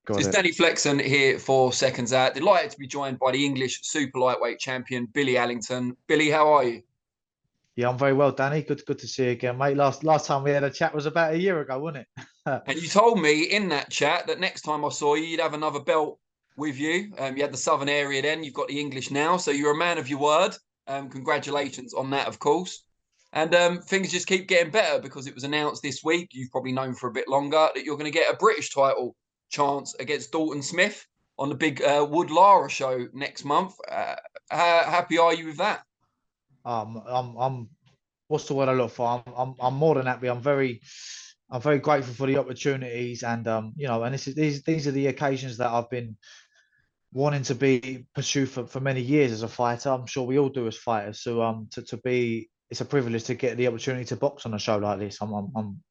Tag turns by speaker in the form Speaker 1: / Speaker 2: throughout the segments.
Speaker 1: So
Speaker 2: Got
Speaker 1: it's
Speaker 2: it.
Speaker 1: Danny Flexen here for Seconds Out. Delighted to be joined by the English super lightweight champion, Billy Allington. Billy, how are you?
Speaker 2: Yeah, I'm very well, Danny. Good to see you again, mate. Last time we had a chat was about a year ago, wasn't it?
Speaker 1: And you told me in that chat that next time I saw you, you'd have another belt with you. You had the Southern area then, you've got the English now. So you're a man of your word. Congratulations on that, of course. And things just keep getting better because it was announced this week, you've probably known for a bit longer, that you're going to get a British title chance against Dalton Smith on the big Wood Lara show next month. How happy are you with that?
Speaker 2: I'm what's the word I look for? I'm more than happy. I'm very grateful for the opportunities, and and these are the occasions that I've been wanting to be pursued for many years as a fighter. I'm sure we all do as fighters. So to be it's a privilege to get the opportunity to box on a show like this. I'm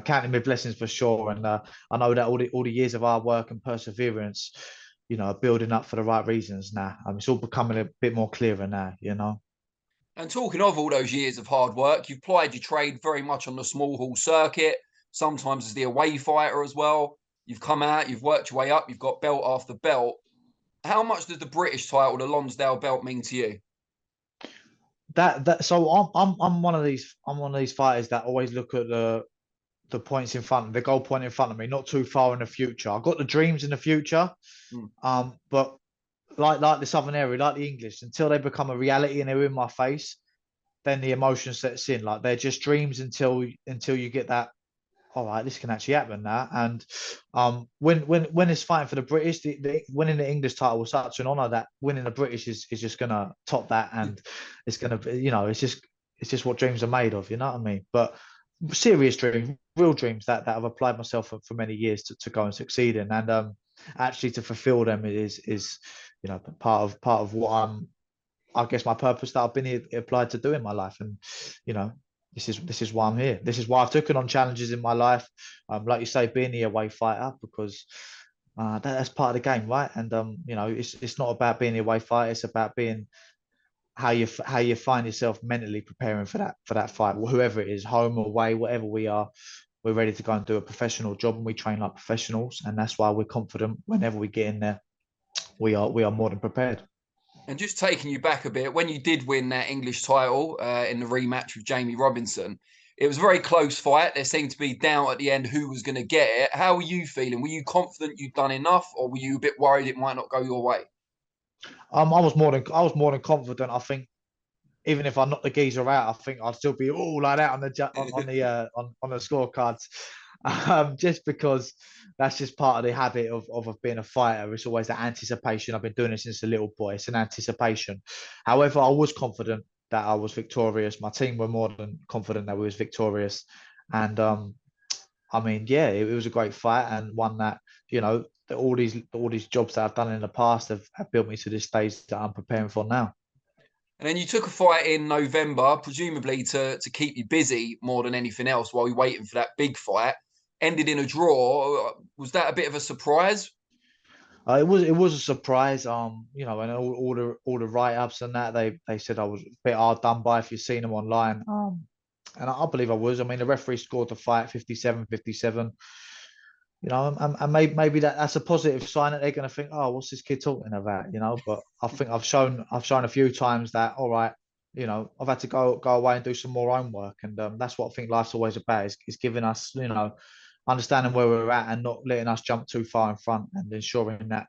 Speaker 2: counting my blessings for sure, and I know that all the years of hard work and perseverance, are building up for the right reasons now. It's all becoming a bit more clearer now.
Speaker 1: And talking of all those years of hard work, you've plied your trade very much on the small hall circuit, sometimes as the away fighter as well. You've come out, you've worked your way up, you've got belt after belt. How much does the British title, the Lonsdale belt, mean to you?
Speaker 2: That so I'm one of these fighters that always look at the points in front of the goal point in front of me, not too far in the future. I've got the dreams in the future,
Speaker 1: Hmm.
Speaker 2: but like the Southern area, like the English, until they become a reality and they're in my face, then the emotion sets in. Like they're just dreams until you get that. All right, this can actually happen now. And when it's fighting for the British, the winning the English title was such an honour that winning the British is just gonna top that, and it's gonna be, it's just what dreams are made of. You know what I mean? But serious dreams, real dreams that I've applied myself for many years to go and succeed in, and actually to fulfil them is part of what I guess my purpose that I've been here applied to do in my life. And you know this is why I'm here. This is why I've taken on challenges in my life, like you say, being the away fighter, because that's part of the game, right? And it's not about being the away fighter, it's about being how you find yourself mentally preparing for that fight, whoever it is, home or away, whatever we are. We're ready to go and do a professional job, and we train like professionals, and that's why we're confident whenever we get in there. We are more than prepared.
Speaker 1: And just taking you back a bit, when you did win that English title in the rematch with Jamie Robinson, it was a very close fight. There seemed to be doubt at the end who was going to get it. How were you feeling? Were you confident you'd done enough, or were you a bit worried it might not go your way?
Speaker 2: I was more than confident. I think even if I knock the geezer out, I think I'd still be all like that on the scorecards. Just because that's just part of the habit of being a fighter. It's always that anticipation. I've been doing it since a little boy. It's an anticipation. However, I was confident that I was victorious. My team were more than confident that we was victorious. And I mean, yeah, it was a great fight and one that, all these jobs that I've done in the past have built me to this stage that I'm preparing for now.
Speaker 1: And then you took a fight in November, presumably to keep you busy more than anything else while you're waiting for that big fight. Ended in a draw. Was that a bit of a surprise?
Speaker 2: It was a surprise. And all the write ups and that they said I was a bit hard done by if you've seen them online. And I believe I was. I mean, the referee scored the fight 57-57. And maybe that's a positive sign that they're going to think, oh, what's this kid talking about? But I think I've shown a few times that all right, I've had to go away and do some more homework, and that's what I think life's always about is giving us, understanding where we're at and not letting us jump too far in front, and ensuring that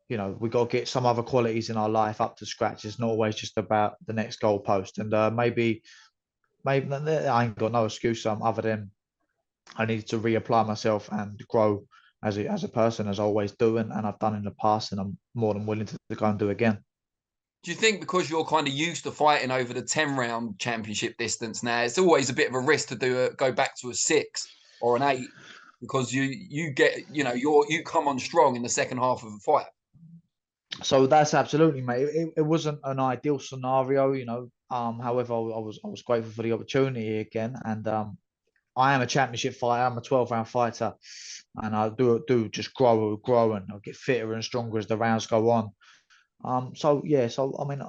Speaker 2: we got to get some other qualities in our life up to scratch. It's not always just about the next goalpost, and maybe I ain't got no excuse other than I needed to reapply myself and grow as a person, as I always do, and I've done in the past, and I'm more than willing to go and do again.
Speaker 1: Do you think because you're kind of used to fighting over the 10 round championship distance now, it's always a bit of a risk to go back to a 6 or an 8 because you get you come on strong in the second half of a fight.
Speaker 2: So that's absolutely, mate. It wasn't an ideal scenario, However, I was grateful for the opportunity again, and I am a championship fighter. I'm a 12 round fighter, and I do just grow, and I get fitter and stronger as the rounds go on. So yeah, so I mean,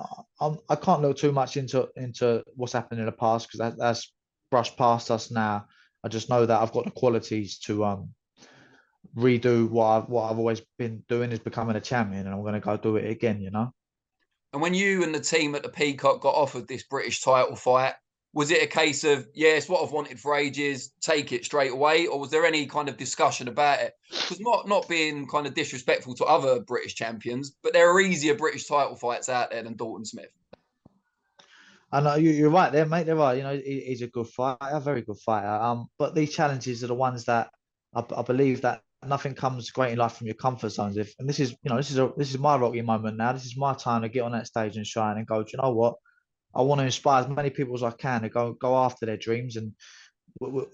Speaker 2: I can't look too much into what's happened in the past because that's brushed past us now. I just know that I've got the qualities redo what I've always been doing, is becoming a champion, and I'm going to go do it again.
Speaker 1: And when you and the team at the Peacock got offered this British title fight, was it a case of, yeah, it's what I've wanted for ages, take it straight away? Or was there any kind of discussion about it? Because not being kind of disrespectful to other British champions, but there are easier British title fights out there than Dalton Smith.
Speaker 2: I know you're right there, mate. They're right. He's a good fighter, a very good fighter. But these challenges are the ones that I believe that nothing comes great in life from your comfort zones. And this is, this is my rocky moment now. This is my time to get on that stage and shine and go. Do you know what? I want to inspire as many people as I can to go after their dreams. And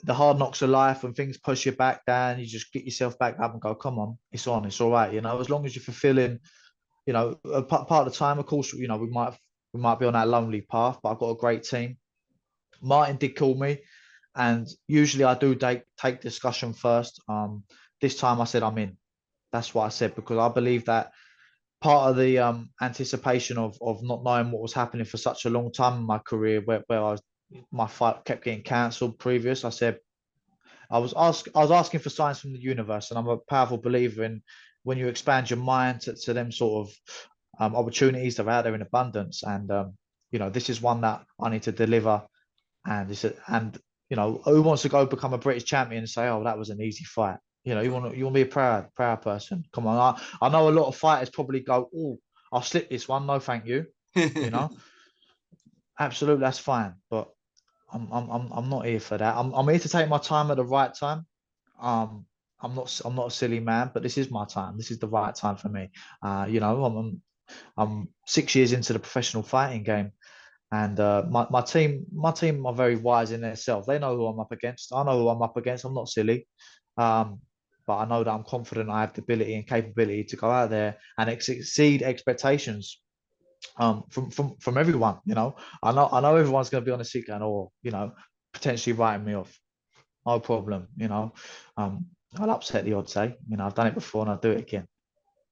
Speaker 2: the hard knocks of life, when things push you back down, you just get yourself back up and go, come on, it's on, it's all right. As long as you're fulfilling, a part of the time, of course, we might be on that lonely path, but I've got a great team. Martin did call me, and usually I do take discussion first. This time I said I'm in. That's what I said, because I believe that part of the anticipation of not knowing what was happening for such a long time in my career, where my fight kept getting cancelled previous. I said I was asking for signs from the universe, and I'm a powerful believer in when you expand your mind to them sort of opportunities that are out there in abundance. And this is one that I need to deliver. And who wants to go become a British champion and say, oh, that was an easy fight? You want to be a proud person. Come on, I know a lot of fighters probably go, oh, I'll slip this one. No, thank you. Absolutely, that's fine. But I'm not here for that. I'm here to take my time at the right time. Um, I'm not a silly man, but this is my time. This is the right time for me. I'm 6 years into the professional fighting game, and my team are very wise in themselves. They know who I'm up against. I know who I'm up against. I'm not silly, um, but I know that I'm confident. I have the ability and capability to go out there and exceed expectations. From everyone. I know everyone's going to be on the seat going, or potentially writing me off. No problem. I'll upset the odds. I've done it before and I'll do it again.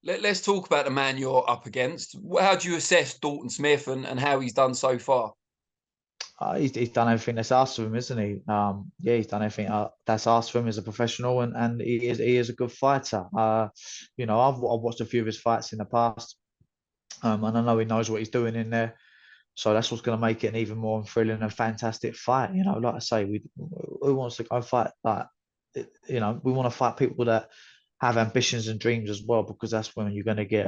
Speaker 1: Let's talk about the man you're up against. How do you assess Dalton Smith and how he's done so far?
Speaker 2: He's done everything that's asked of him, isn't he? Yeah, he's done everything that's asked of him as a professional, and he is a good fighter. I've watched a few of his fights in the past, and I know he knows what he's doing in there. So that's what's going to make it an even more thrilling and fantastic fight. Like I say, who wants to go fight like, we want to fight people that have ambitions and dreams as well, because that's when you're going to get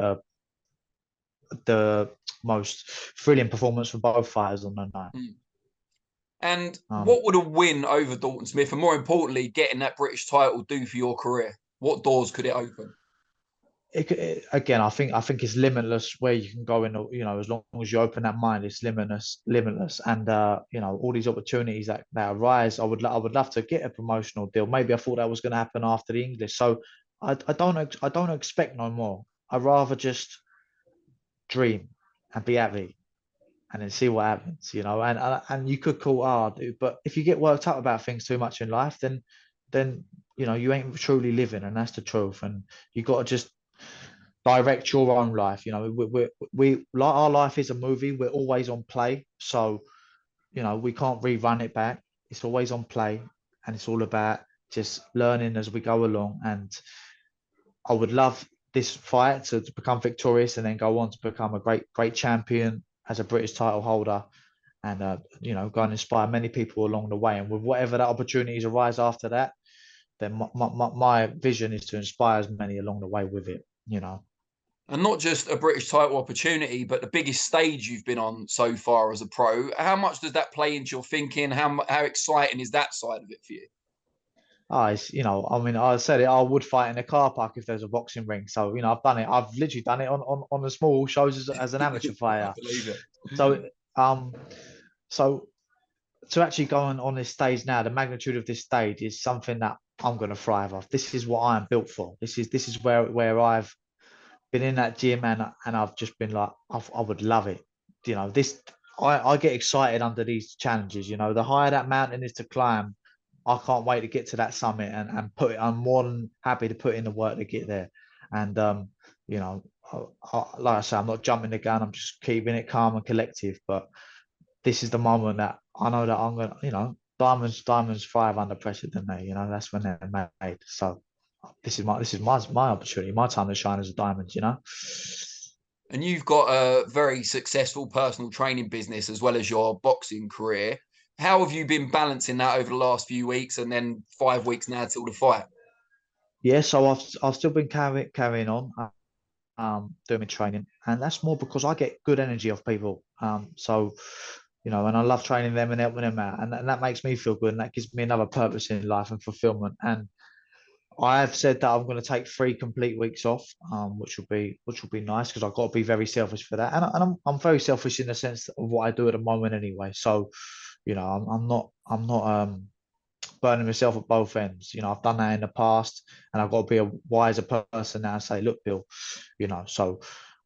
Speaker 2: the most thrilling performance from both fighters on the night.
Speaker 1: And what would a win over Dalton Smith, and more importantly, getting that British title, do for your career? What doors could it open?
Speaker 2: Again, I think it's limitless where you can go in. As long as you open that mind, it's limitless. And all these opportunities that arise. I would love to get a promotional deal. Maybe I thought that was going to happen after the English. So I don't expect no more. I'd rather just dream and be happy, and then see what happens. And you could call dude, but if you get worked up about things too much in life, then you ain't truly living, and that's the truth. And you got to just direct your own life. We like, our life is a movie. We're always on play, so we can't rerun it back. It's always on play, and it's all about just learning as we go along. And I would love this fight to become victorious and then go on to become a great champion as a British title holder, and go and inspire many people along the way. And with whatever that opportunities arise after that, then my vision is to inspire as many along the way with it.
Speaker 1: And not just a British title opportunity, but the biggest stage you've been on so far as a pro. How much does that play into your thinking? How exciting is that side of it for you?
Speaker 2: I mean, I said it. I would fight in a car park if there's a boxing ring. So I've done it. I've literally done it on the small shows as an amateur
Speaker 1: I
Speaker 2: fighter.
Speaker 1: believe it.
Speaker 2: So so to actually go on this stage now, the magnitude of this stage is something that I'm going to thrive off. This is what I am built for. This is where I've been in that gym, and I've just been like, I would love it. This I get excited under these challenges. The higher that mountain is to climb, I can't wait to get to that summit and put it. I'm more than happy to put in the work to get there. And like I say, I'm not jumping the gun. I'm just keeping it calm and collective. But this is the moment that I know that I'm gonna, diamonds thrive under pressure, don't they? That's when they're made. So this is my opportunity, my time to shine as a diamond, you know.
Speaker 1: And you've got a very successful personal training business as well as your boxing career. How have you been balancing that over the last few weeks and then 5 weeks now till the fight?
Speaker 2: Yeah, so I've still been carrying on, doing my training, and that's more because I get good energy off people. So you know, and I love training them and helping them out, and that makes me feel good, and that gives me another purpose in life and fulfillment. And I've said that I'm going to take 3 complete weeks off, which will be nice because I've got to be very selfish for that, and, I'm very selfish in the sense of what I do at the moment anyway. So, you know, I'm not burning myself at both ends. You know, I've done that in the past, and I've got to be a wiser person now and say, look, Bill, you know, so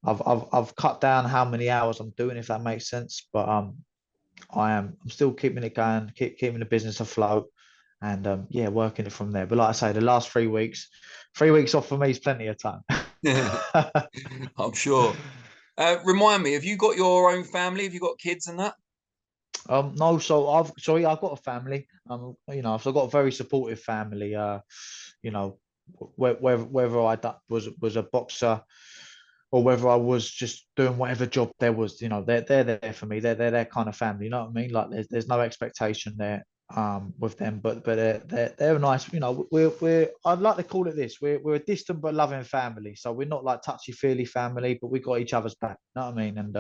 Speaker 2: I've cut down how many hours I'm doing, if that makes sense, but I'm still keeping it going, keeping the business afloat, and yeah, working it from there. But like I say, the last 3 weeks, 3 weeks off for me is plenty of time.
Speaker 1: I'm sure. Remind me, have you got your own family? Have you got kids and that?
Speaker 2: No, yeah, I've got a family. You know, so I've got a very supportive family. You know, whether was a boxer or whether I was just doing whatever job there was, you know, they're there for me. They're their kind of family. You know what I mean? Like there's no expectation there with them, but they're nice. You know, we're I'd like to call it this. We're a distant but loving family. So we're not like touchy feely family, but we got each other's back. You know what I mean? And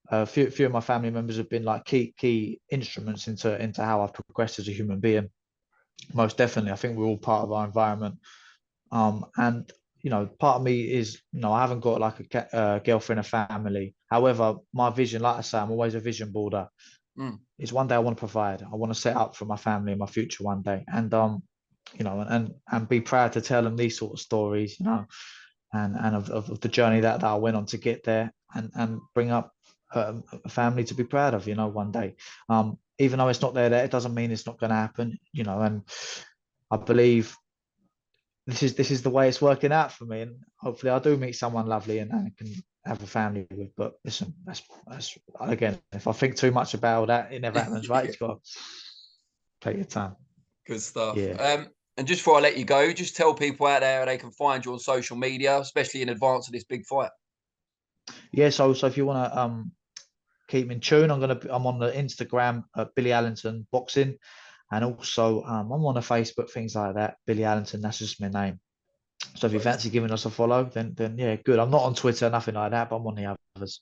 Speaker 2: a few of my family members have been like key instruments into how I've progressed as a human being. Most definitely, I think we're all part of our environment. And you know, part of me is, you know, I haven't got like a girlfriend, a family. However, my vision, like I say, I'm always a vision boarder.
Speaker 1: Mm.
Speaker 2: Is one day I want to provide. I want to set up for my family and my future one day, and you know, and be proud to tell them these sort of stories, you know, and of the journey that I went on to get there, and bring up a family to be proud of, you know, one day. Even though it's not there, it doesn't mean it's not going to happen, you know. And I believe this is the way it's working out for me, and hopefully I do meet someone lovely and can have a family with. But listen, that's again, if I think too much about that, it never happens, right? It's got to take your time.
Speaker 1: Good stuff.
Speaker 2: Yeah.
Speaker 1: And just before I let you go, just tell people out there they can find you on social media, especially in advance of this big fight.
Speaker 2: Yeah, so if you want to keep in tune, I'm on the Instagram at Billy Allington Boxing, and also I'm on the Facebook, things like that. Billy Allington, that's just my name. So if you fancy giving us a follow, then yeah, good. I'm not on Twitter, nothing like that, but I'm on the others.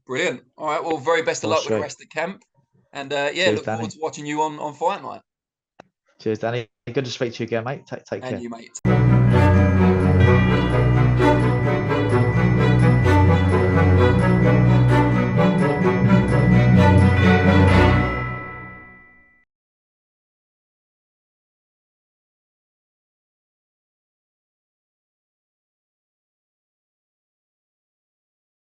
Speaker 1: Brilliant. All right. Well, very best of
Speaker 2: Oh,
Speaker 1: luck with the
Speaker 2: sweet.
Speaker 1: rest of the camp. And yeah,
Speaker 2: Cheers,
Speaker 1: look forward
Speaker 2: Danny.
Speaker 1: to watching you on fight night.
Speaker 2: Cheers, Danny. Good to speak to you again, mate. Take
Speaker 1: And
Speaker 2: care.
Speaker 1: you, mate.